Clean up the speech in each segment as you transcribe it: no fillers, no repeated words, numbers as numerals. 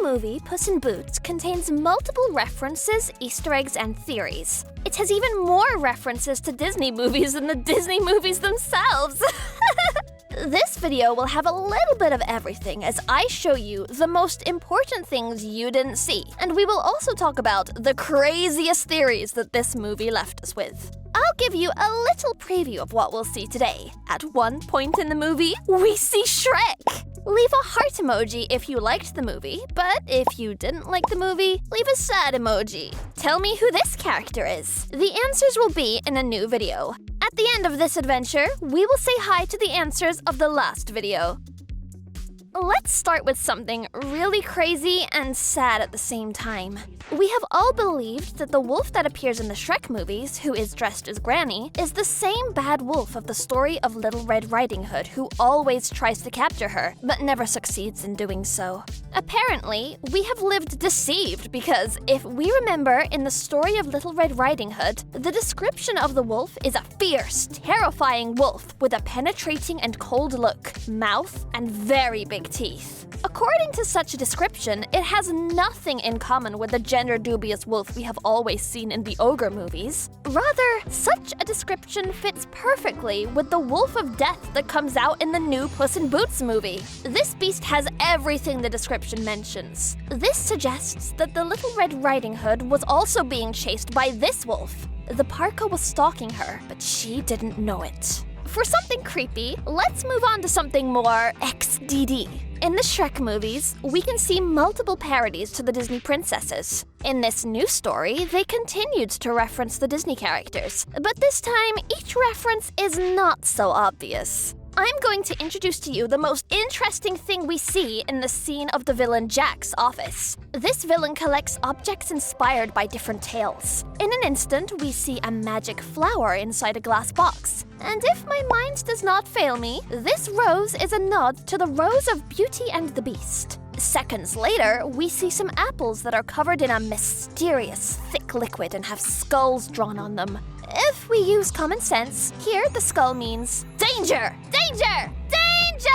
movie, Puss in Boots, contains multiple references, Easter eggs, and theories. It has even more references to Disney movies than the Disney movies themselves. This video will have a little bit of everything as I show you the most important things you didn't see, and we will also talk about the craziest theories that this movie left us with. I'll give you a little preview of what we'll see today. At one point in the movie, we see Shrek! Leave a heart emoji if you liked the movie, but if you didn't like the movie, leave a sad emoji. Tell me who this character is. The answers will be in a new video. At the end of this adventure, we will say hi to the answers of the last video. Let's start with something really crazy and sad at the same time. We have all believed that the wolf that appears in the Shrek movies, who is dressed as Granny, is the same bad wolf of the story of Little Red Riding Hood who always tries to capture her, but never succeeds in doing so. Apparently, we have lived deceived because if we remember in the story of Little Red Riding Hood, the description of the wolf is a fierce, terrifying wolf with a penetrating and cold look, mouth, and very big teeth. According to such a description, it has nothing in common with the gender-dubious wolf we have always seen in the ogre movies. Rather, such a description fits perfectly with the wolf of death that comes out in the new Puss in Boots movie. This beast has everything the description mentions. This suggests that the Little Red Riding Hood was also being chased by this wolf. The parka was stalking her, but she didn't know it. For something creepy, let's move on to something more XDD. In the Shrek movies, we can see multiple parodies to the Disney princesses. In this new story, they continued to reference the Disney characters, but this time, each reference is not so obvious. I'm going to introduce to you the most interesting thing we see in the scene of the villain Jack's office. This villain collects objects inspired by different tales. In an instant, we see a magic flower inside a glass box. And if my mind does not fail me, this rose is a nod to the Rose of Beauty and the Beast. Seconds later, we see some apples that are covered in a mysterious, thick liquid and have skulls drawn on them. If we use common sense, here the skull means danger! Danger! Danger!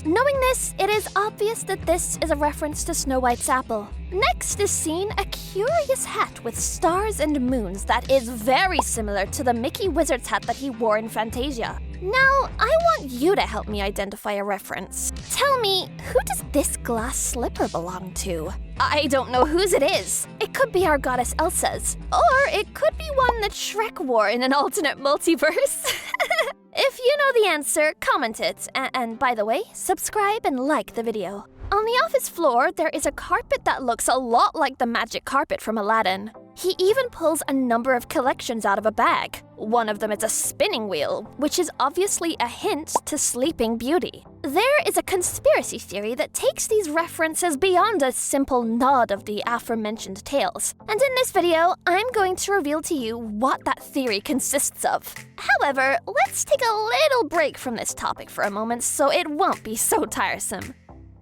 Knowing this, it is obvious that this is a reference to Snow White's apple. Next is seen a curious hat with stars and moons that is very similar to the Mickey Wizard's hat that he wore in Fantasia. Now, I want you to help me identify a reference. Tell me, who does this glass slipper belong to? I don't know whose it is. It could be our goddess Elsa's. Or it could be one that Shrek wore in an alternate multiverse. If you know the answer, comment it. And by the way, subscribe and like the video. On the office floor, there is a carpet that looks a lot like the magic carpet from Aladdin. He even pulls a number of collections out of a bag. One of them is a spinning wheel, which is obviously a hint to Sleeping Beauty. There is a conspiracy theory that takes these references beyond a simple nod of the aforementioned tales. And in this video, I'm going to reveal to you what that theory consists of. However, let's take a little break from this topic for a moment so it won't be so tiresome.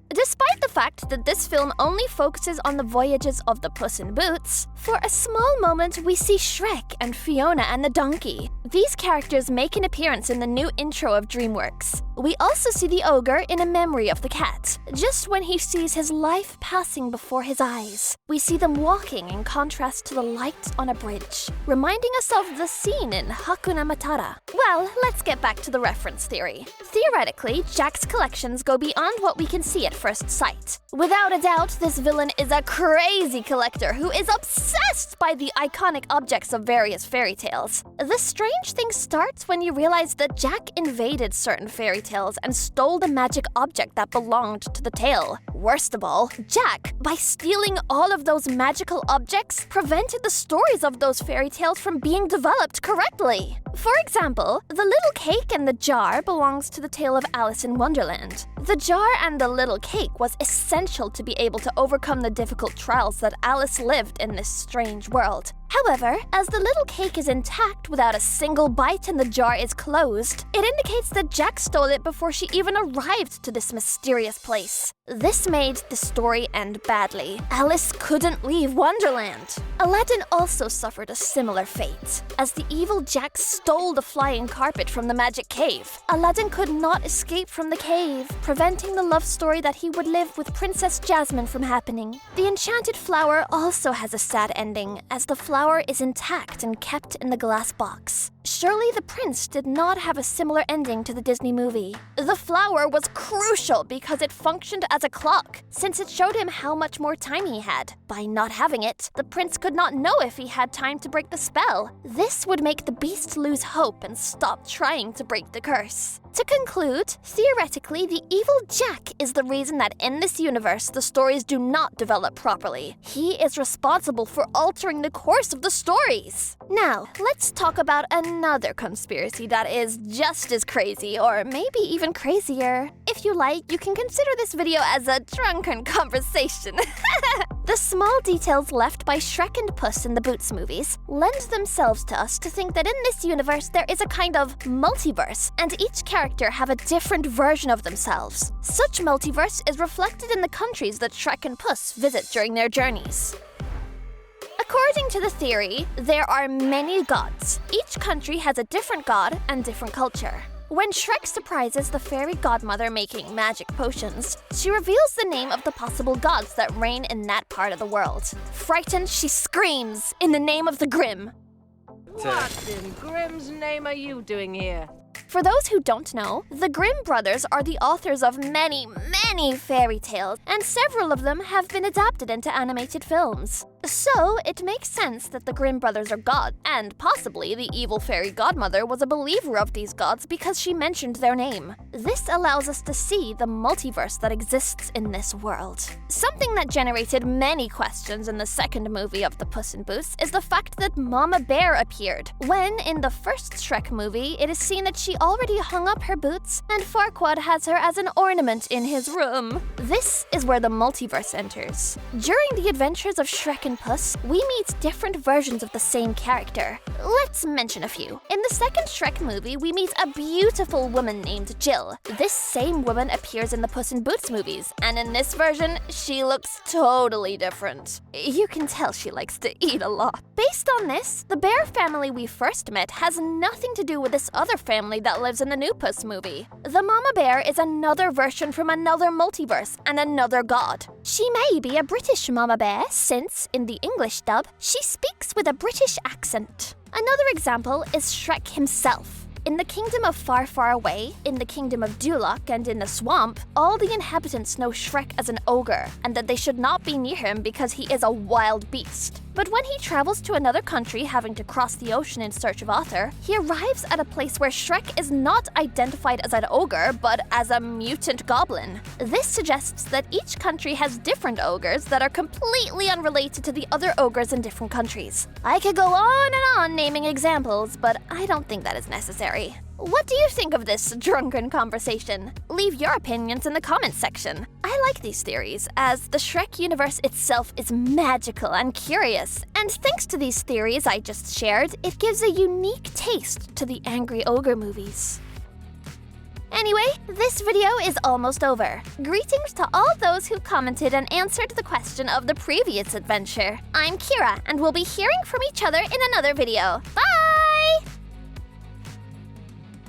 Despite the fact that this film only focuses on the voyages of the Puss in Boots, for a small moment we see Shrek and Fiona and the donkey. These characters make an appearance in the new intro of DreamWorks. We also see the ogre in a memory of the cat, just when he sees his life passing before his eyes. We see them walking in contrast to the light on a bridge, reminding us of the scene in Hakuna Matata. Well, let's get back to the reference theory. Theoretically, Jack's collections go beyond what we can see at first sight. Without a doubt, this villain is a crazy collector who is obsessed by the iconic objects of various fairy tales. The strange thing starts when you realize that Jack invaded certain fairy tales and stole the magic object that belonged to the tale. Worst of all, Jack, by stealing all of those magical objects, prevented the stories of those fairy tales from being developed correctly. For example, the little cake and the jar belongs to the tale of Alice in Wonderland. The jar and the little cake was essential to be able to overcome the difficult trials that Alice lived in this strange world. However, as the little cake is intact without a single bite and the jar is closed, it indicates that Jack stole it before she even arrived to this mysterious place. This made the story end bad. badly. Alice couldn't leave Wonderland. Aladdin also suffered a similar fate, as the evil Jack stole the flying carpet from the magic cave. Aladdin could not escape from the cave, preventing the love story that he would live with Princess Jasmine from happening. The enchanted flower also has a sad ending, as the flower is intact and kept in the glass box. Surely the prince did not have a similar ending to the Disney movie. The flower was crucial because it functioned as a clock, since it showed him how much more time he had. By not having it, the prince could not know if he had time to break the spell. This would make the beast lose hope and stop trying to break the curse. To conclude, theoretically, the evil Jack is the reason that in this universe the stories do not develop properly. He is responsible for altering the course of the stories. Now, let's talk about another conspiracy that is just as crazy, or maybe even crazier. If you like, you can consider this video as a drunken conversation. The small details left by Shrek and Puss in the Boots movies lend themselves to us to think that in this universe there is a kind of multiverse, and each character have a different version of themselves. Such multiverse is reflected in the countries that Shrek and Puss visit during their journeys. According to the theory, there are many gods. Each country has a different god and different culture. When Shrek surprises the fairy godmother making magic potions, she reveals the name of the possible gods that reign in that part of the world. Frightened, she screams, "In the name of the Grimm!" What in Grimm's name are you doing here? For those who don't know, the Grimm brothers are the authors of many fairy tales, and several of them have been adapted into animated films. So, it makes sense that the Grimm brothers are gods, and possibly the evil fairy godmother was a believer of these gods because she mentioned their name. This allows us to see the multiverse that exists in this world. Something that generated many questions in the second movie of the Puss in Boots is the fact that Mama Bear appeared, when in the first Shrek movie it is seen that she already hung up her boots and Farquaad has her as an ornament in his room. This is where the multiverse enters. During the adventures of Shrek and Puss, we meet different versions of the same character. Let's mention a few. In the second Shrek movie, we meet a beautiful woman named Jill. This same woman appears in the Puss in Boots movies, and in this version, she looks totally different. You can tell she likes to eat a lot. Based on this, the bear family we first met has nothing to do with this other family that lives in the new Puss movie. The Mama Bear is another version from another multiverse and another god. She may be a British Mama Bear, since, in the English dub, she speaks with a British accent. Another example is Shrek himself. In the Kingdom of Far, Far Away, in the Kingdom of Duloc, and in the Swamp, all the inhabitants know Shrek as an ogre, and that they should not be near him because he is a wild beast. But when he travels to another country having to cross the ocean in search of Arthur, he arrives at a place where Shrek is not identified as an ogre, but as a mutant goblin. This suggests that each country has different ogres that are completely unrelated to the other ogres in different countries. I could go on and on naming examples, but I don't think that is necessary. What do you think of this drunken conversation? Leave your opinions in the comments section. I like these theories, as the Shrek universe itself is magical and curious, and thanks to these theories I just shared, it gives a unique taste to the Angry Ogre movies. Anyway, this video is almost over. Greetings to all those who commented and answered the question of the previous adventure. I'm Ciara, and we'll be hearing from each other in another video. Bye!